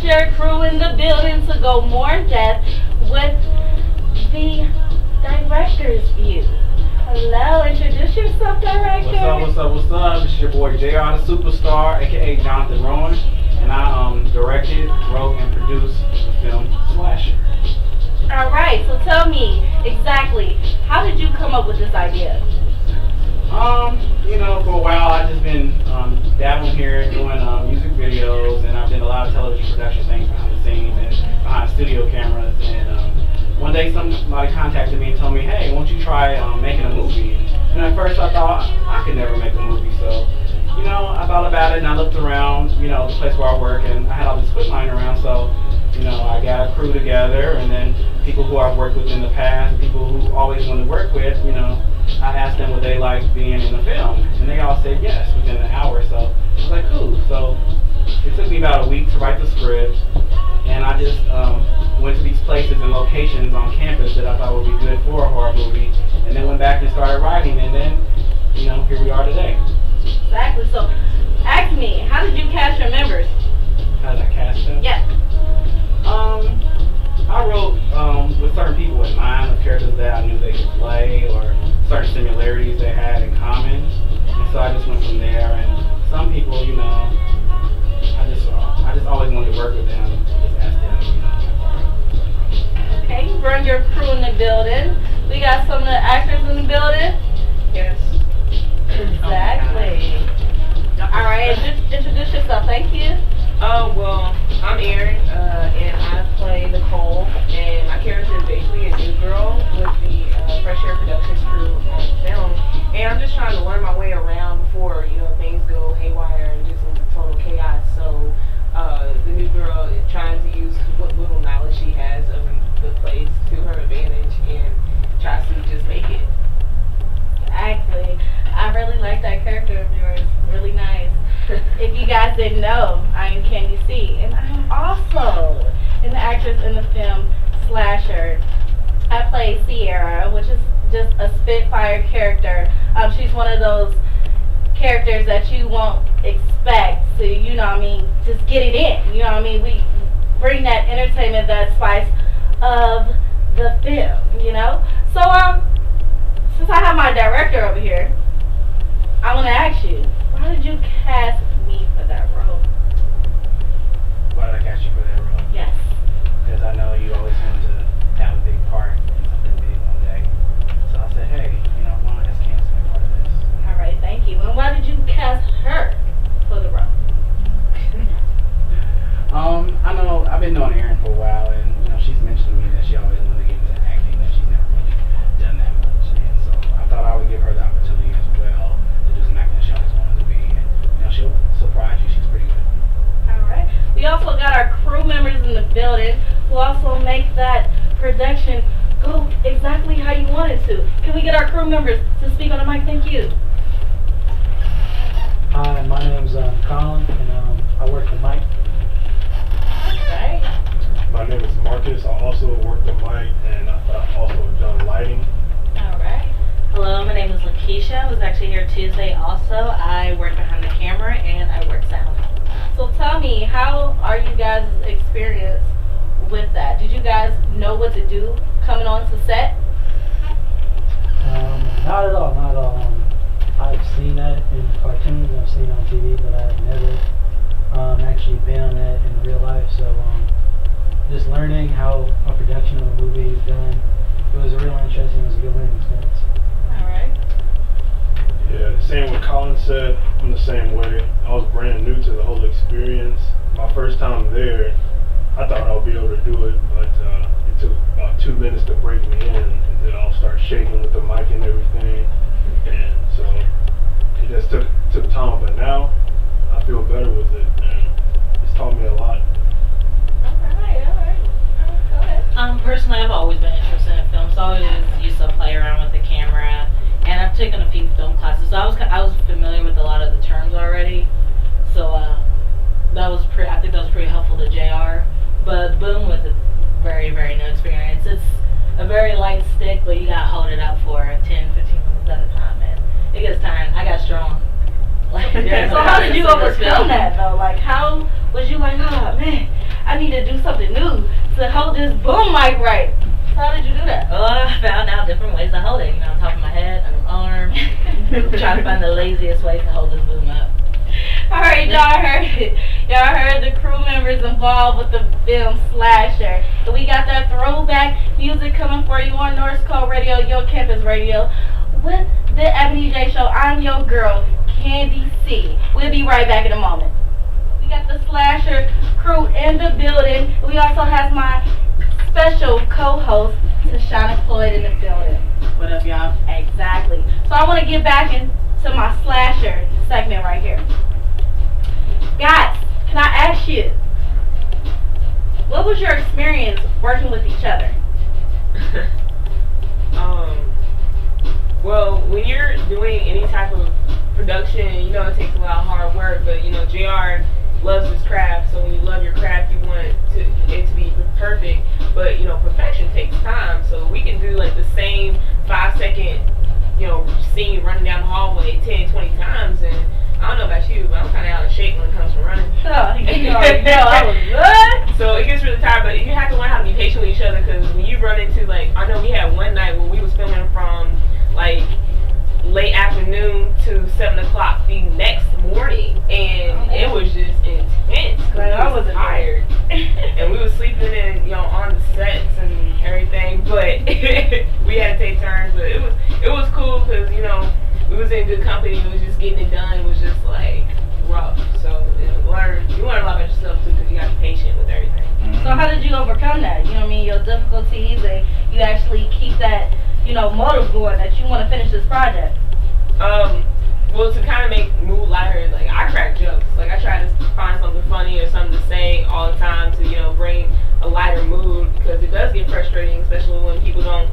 Slasher crew in the building to go more in depth with the director's view. Hello, introduce yourself, director. What's up, what's up, what's up? This is your boy JR the Superstar, aka Jonathan Rowan, and I directed, wrote, and produced the film Slasher. Alright, so tell me exactly, how did you come up with this idea? For a while I've just been dabbling here, doing music videos, and I've done a lot of television production things behind the scenes and behind studio cameras. And one day somebody contacted me and told me, hey, won't you try making a movie? And at first I thought I could never make a movie, so I thought about it and I looked around, the place where I work, and I had all this equipment lying around, so I got a crew together, and then people who I've worked with in the past, and people who always wanted to work with, I asked them would they like being in the film, and they all said yes within an hour, so I was like, cool. So it took me about a week to write the script, and I just went to these places and locations on campus that I thought would be good for a horror movie, and then went back and started writing, and then, here we are today. Exactly, so ask me, how did you cast your members? How did I cast them? Yeah. I wrote with certain people in mind, of characters that I knew they could play, or certain similarities they had in common, and so I just went from there. And some people, I just always wanted to work with them. Just ask them, Okay, you bring your crew in the building. We got some of the actors in the building. Yes. Exactly. All right, introduce yourself. Thank you. Well, I'm Erin, and I play Nicole, and my character is basically a new girl with the Fresh Air Productions crew on film, and I'm just trying to learn my way around before, things go haywire and just into total chaos. So, the new girl is trying to use what little knowledge she has of the place to her advantage, and tries to just make it. Exactly. I really like that character of yours. Really nice. If you guys didn't know, I am Candy C, and I am also an actress in the film Slasher. I play Sierra, which is just a spitfire character. She's one of those characters that you won't expect to, just get it in. We bring that entertainment, that spice of the film, So, since I have my director over here, I want to ask you, why did you cast me for that role? why did I cast you for that role? Yes. Because I know you always wanted to have a big part in something big one day. So I said, hey, why don't I ask Candace to be part of this? All right, thank you. And why did you cast her for the role? I know I've been knowing Erin for a while, and she's mentioned to me that she always wanted to get into acting, that she's never really done that much, and so I thought I would give her the opportunity as well to do some acting that she always wanted to be, and she'll surprise you. She's pretty good. All right. We also got our crew members in the building who also make that production go exactly how you want it to. Can we get our crew members to speak on the mic? Thank you. Hi, my name's Colin, and I work the mic. Right. My name is Marcus. I also work the mic, and I also have done lighting. All right. Hello, my name is Lakeisha. I was actually here Tuesday also. I work behind the camera and I work sound. So tell me, how are you guys' experience with that? Did you guys know what to do coming on to set? Not at all, not at all. I've seen that in cartoons, I've seen it on TV, but I've never actually been on that in real life. So just learning how a production of a movie is done, it was really interesting. It was a good learning experience. All right. Yeah, same what Colin said. I'm the same way. I was brand new to the whole experience. My first time there, I thought I would be able to do it, but it took about 2 minutes to break me in, and then I'll start shaking with the mic and everything. And so it just took time, but now I feel better with it, and it's taught me a lot. All right. Go ahead. Personally, I've always been interested in film, so I always used to play around with the camera, and I've taken a few film classes, so I was familiar with a lot of the terms already. So I think that was pretty helpful to JR. But Boom was a very, very new experience. It's a very light stick, but you gotta hold it up for 10, 15 minutes at a time, and it gets tiring. I got strong. So how did you overcome that though? Like, how was you like, oh man, I need to do something new to hold this boom mic right. So how did you do that? I found out different ways to hold it. On top of my head, on my arm. Trying to find the laziest way to hold this boom up. Alright, y'all heard it. Y'all heard the crew members involved with the film Slasher. And we got that throwback music coming for you on North Code Radio, your campus radio, with the Ebony J Show. I'm your girl, Candy C. We'll be right back in a moment. We got the Slasher crew in the building. We also have my special co-host, Tashana Floyd, in the building. What up, y'all? Exactly. So I want to get back into my Slasher segment right here. Guys, can I ask you, what was your experience working with each other? Well, when you're doing any type of production, it takes a lot of hard work, but JR loves his craft, so when you love your craft, you want it to be perfect, but perfection takes time, so we can do like the same 5-second scene running down the hallway 10, 20 times, and I don't know about you, but I'm kind of out of shape when it comes to running. Oh, you already know I was good. So it gets really tired, but you have to learn how to be patient with each other, because when you run into, I know we had one night where we was filming from, late afternoon to 7 o'clock the next morning, and it was just intense. I was tired, and we was sleeping in, on the sets and everything, but we had to take turns. But it was cool because we was in good company. It was just getting it done. It was just rough. So you learn a lot about yourself too, because you got to be patient with everything. So how did you overcome that? Your difficulties, and you actually keep that motive going that you want to finish this project? Well, to kind of make mood lighter, I crack jokes. I try to find something funny or something to say all the time to, bring a lighter mood, because it does get frustrating, especially when people don't,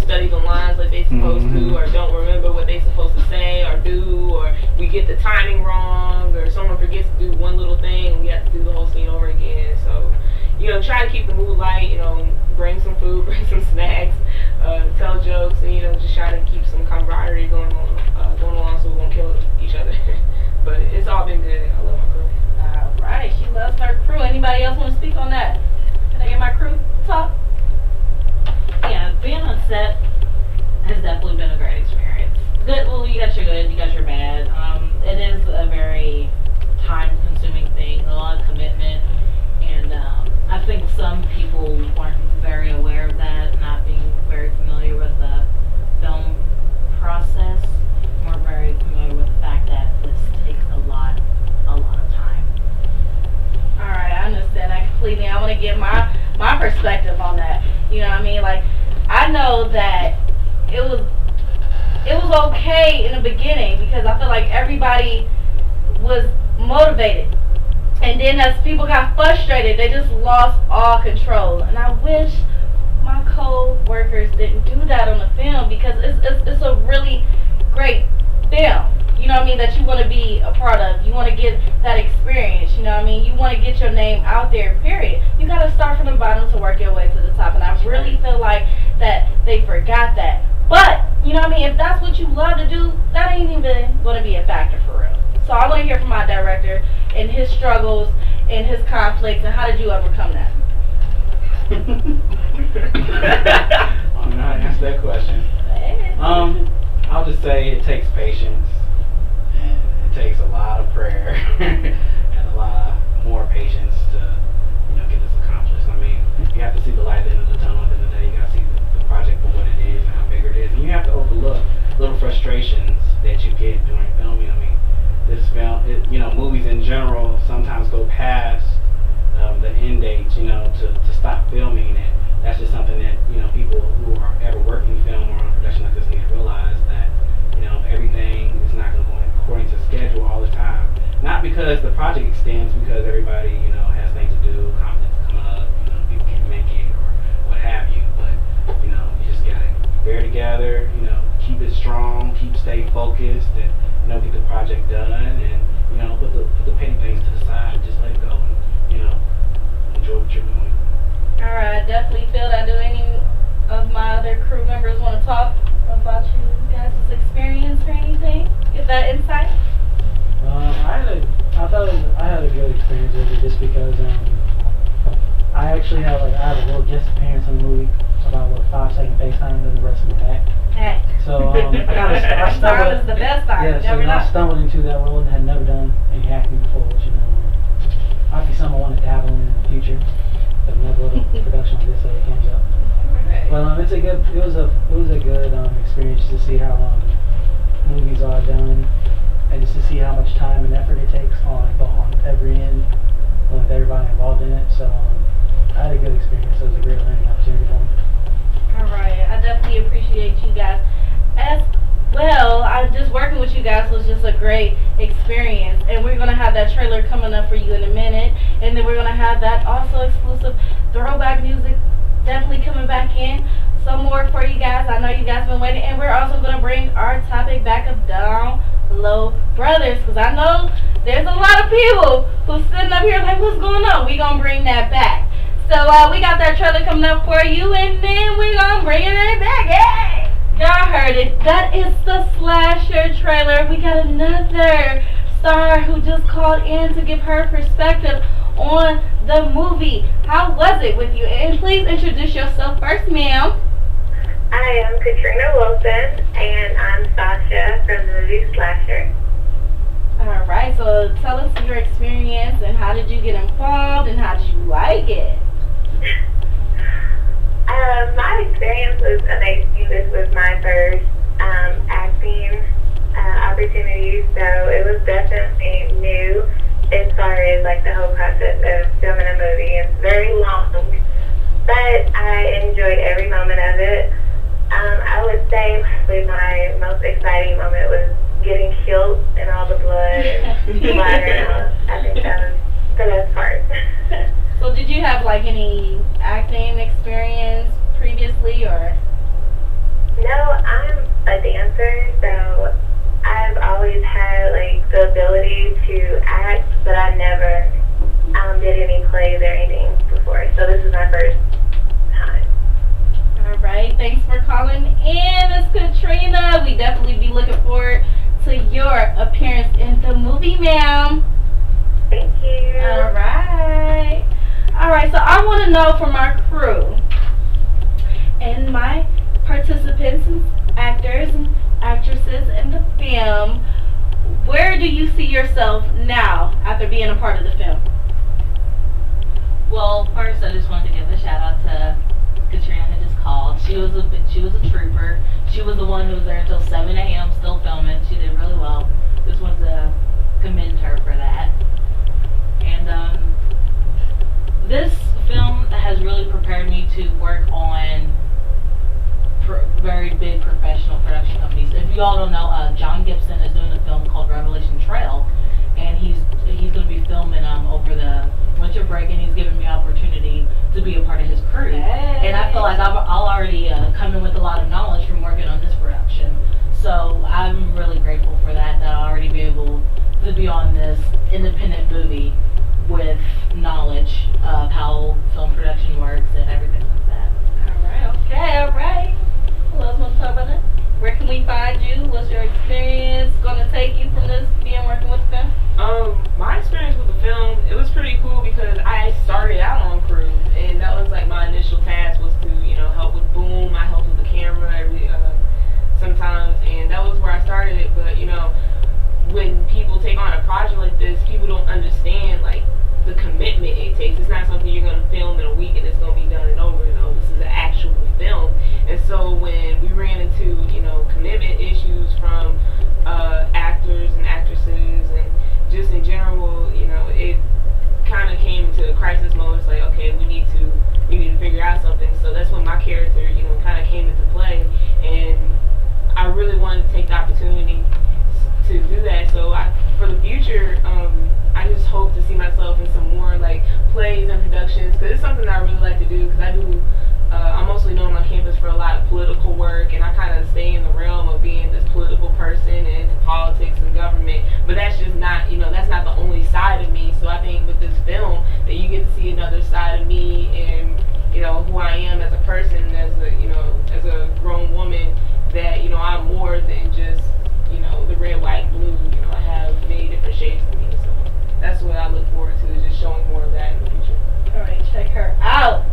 study the lines like they supposed to, or don't remember what they supposed to say or do, or we get the timing wrong, or someone forgets to do one little thing and we have to do the whole scene over again. So, try to keep the mood light, bring some food, bring some snacks, tell jokes, and, just try to keep some camaraderie going along so we won't kill each other. But it's all been good. I love my crew. Alright, she loves her crew. Anybody else want to speak on that? Can I get my crew talk? Yeah, being on set has definitely been a great experience. Good, well, you got your good, you got your bad. It is a very time-consuming thing, a lot of commitment, and I think some people weren't very aware of that, not being very familiar with the film process, weren't very familiar with the fact that this takes a lot of time. Alright, I understand that completely. I want to give my perspective on that. You know what I mean? I know that it was okay in the beginning because I feel like everybody was motivated. And then as people got frustrated, they just lost all control. And I wish my co-workers didn't do that on the film, because it's a really great film. You know what I mean? That you want to be a part of. You want to get that experience. You know what I mean? You want to get your name out there, period. You got to start from the bottom to work your way to the top. And I really feel like that they forgot that. But, you know what I mean? If that's what you love to do, that ain't even going to be a factor for real. So I want to hear from my director and his struggles and his conflicts, and how did you overcome that? I don't know how to answer that question. I'll just say it takes patience, and it takes a lot of prayer and a lot more patience to get this accomplished. I mean, you have to see the light at the end of the tunnel. At the end of the day, you got to see the project for what it is and how big it is, and you have to overlook little frustrations that you get during filming. I mean, this film, movies in general sometimes go past the end date, to stop filming, and that's just something that, people who are ever working film or on a production like this need to realize that, everything is not going to go according to schedule all the time. Not because the project extends, because everybody, has things to do, conflicts come up, people can't make it or what have you, but, you just got to bear together, keep it strong, stay focused, and, get the project done, and, put the petty things to the side and just let it go, and, enjoy what you're doing. Alright, I definitely feel that. Do any of my other crew members want to talk about you guys' experience or anything? Get that insight? I thought I had a good experience with it, just because actually have I have a little guest appearance in the movie, about a 5-second FaceTime, and then the rest of my back. Hey. So I Time stumbled. is the best time. Yeah, You so never I know. stumbled into that role and had never done any acting before, which might be something I want to dabble in the future. But never a little production like this ever comes up. Alright. But it was a good experience to see how movies are done, and just to see how much time and effort it takes on every end, with everybody involved in it. So I had a good experience. It was a great learning opportunity for me. All right, I definitely appreciate you guys as well. I just working with you guys was just a great experience, and we're gonna have that trailer coming up for you in a minute, and then we're gonna have that also exclusive throwback music definitely coming back in. Some more for you guys. I know you guys been waiting, and we're also gonna bring our topic back of Down Low Brothers, because I know there's a lot of people who's sitting up here like, what's going on? We gonna bring that back. So we got that trailer coming up for you, and then we gonna bring it back. Hey! Y'all heard it. That is the Slasher trailer. We got another star who just called in to give her perspective on the movie. How was it with you? And please introduce yourself first, ma'am. I am Katrina Wilson, and I'm Sasha from the movie Slasher. All right, so tell us your experience and how did you get involved and how did you like it? My experience was amazing. This was my first acting opportunity, so it was definitely new as far as like the whole process of filming a movie. It's very long, but I enjoyed every moment of it. I would say probably my most exciting moment was getting killed and all the blood and splatter and all. I think that was the best part. So did you have like any acting experience previously or? No, I'm a dancer, so I've always had like the ability to act, but I never did any plays or anything before. So this is my first time. All right, thanks for calling in, Miss Katrina. We definitely be looking forward to your appearance in the movie, ma'am. Thank you. All right. All right, so I want to know from our crew and my participants and actors and actresses in the film, where do you see yourself now after being a part of the film? Well, first I just wanted to give a shout out to Katrina who just called. She was a trooper. She was the one who was there until 7 a.m. still filming. She did really well. Just wanted to commend her for that. And this film has really prepared me to work on very big professional production companies. If you all don't know, John Gibson is doing a film called Revelation Trail, and he's going to be filming over the winter break, and he's given me opportunity to be a part of his crew. Hey. And I feel like I'll already come in with a lot of knowledge from working on this production. So I'm really grateful for that I'll already be able to be on this independent movie with knowledge of how film production works and everything like that. All right. Who else want to talk about that? Where can we find you? What's your experience going to take you from this being working with the film? My experience with the film, it was pretty cool because I started out on crew, and that was like my initial task was to, help with boom. I helped with the camera sometimes, and that was where I started it. But when people take on a project like this, people don't understand like the commitment it takes. It's not something you're going to film in a week and it's going to be done and over. This is an actual film. And so when we ran into commitment issues from actors and actresses and just in general, it kind of came into a crisis mode. It's like, okay, we need to figure out something. So that's when my character kind of came into play, and I really wanted to take the opportunity to do that. So for the future, I just hope to see myself in some more like plays and productions, because it's something that I really like to do, because I'm mostly known on campus for a lot of political work, and I kind of stay in the realm of being this political person and into politics and government, but that's just not, that's not the only side of me. So I think with this film that you get to see another side of me and, who I am as a person, as a grown woman, that, I'm more than just, the red, white, and blue. I have many different shades to me, so that's what I look forward to, is just showing more of that in the future. All right, check her out.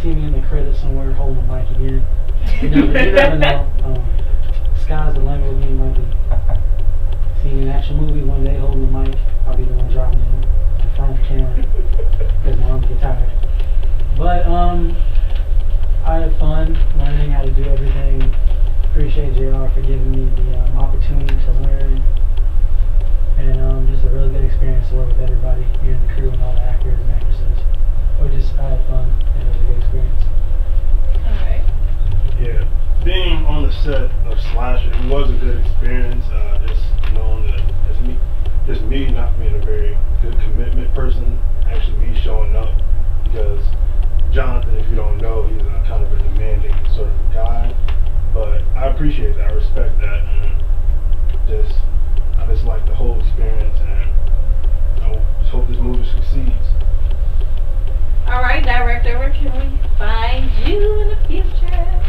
see me in the credits somewhere holding a mic again. You never know. Sky's the limit with me. Might be seeing an action movie one day holding the mic. I'll be the one dropping it in front of the camera because my arms get tired. But I had fun learning how to do everything. Appreciate JR for giving me the opportunity to learn. And just a really good experience to work with everybody here in the crew and all the actors and actresses. I had fun and it was a good experience. Alright. Yeah, being on the set of Slasher, it was a good experience. Just knowing that just me not being a very good commitment person, actually me showing up, because Jonathan, if you don't know, he's kind of a demanding sort of guy. But I appreciate that, I respect that, and I just like the whole experience, and I just hope this movie succeeds. Alright, director, where can we find you in the future?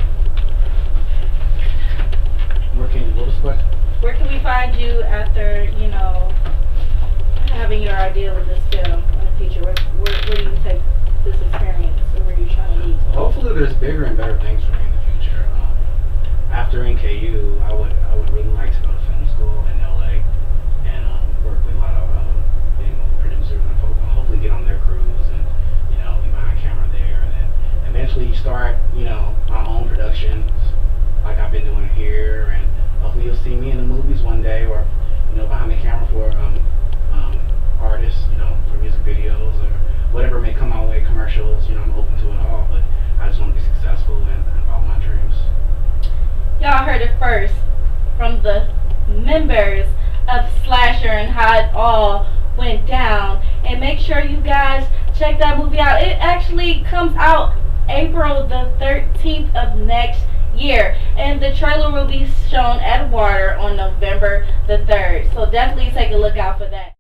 What was the question? Where can we find you after, having your idea with this film in the future? Where do you take this experience, or where are you trying to lead to? Hopefully there's bigger and better things for me in the future. After NKU, I would really like to go to film school in LA and work with a lot of producers and hopefully get on their crews and be behind camera there, and then eventually start my own productions like I've been doing here, and hopefully you'll see me in the movies one day, or behind the camera for artists, for music videos or whatever may come my way, commercials. I'm open to it all, but I just want to be successful and follow my dreams. Y'all heard it first from the members of Slasher and how it all went down. And make sure you guys check that movie out. It actually comes out April the 13th of next year. And the trailer will be shown at Water on November the 3rd. So definitely take a look out for that.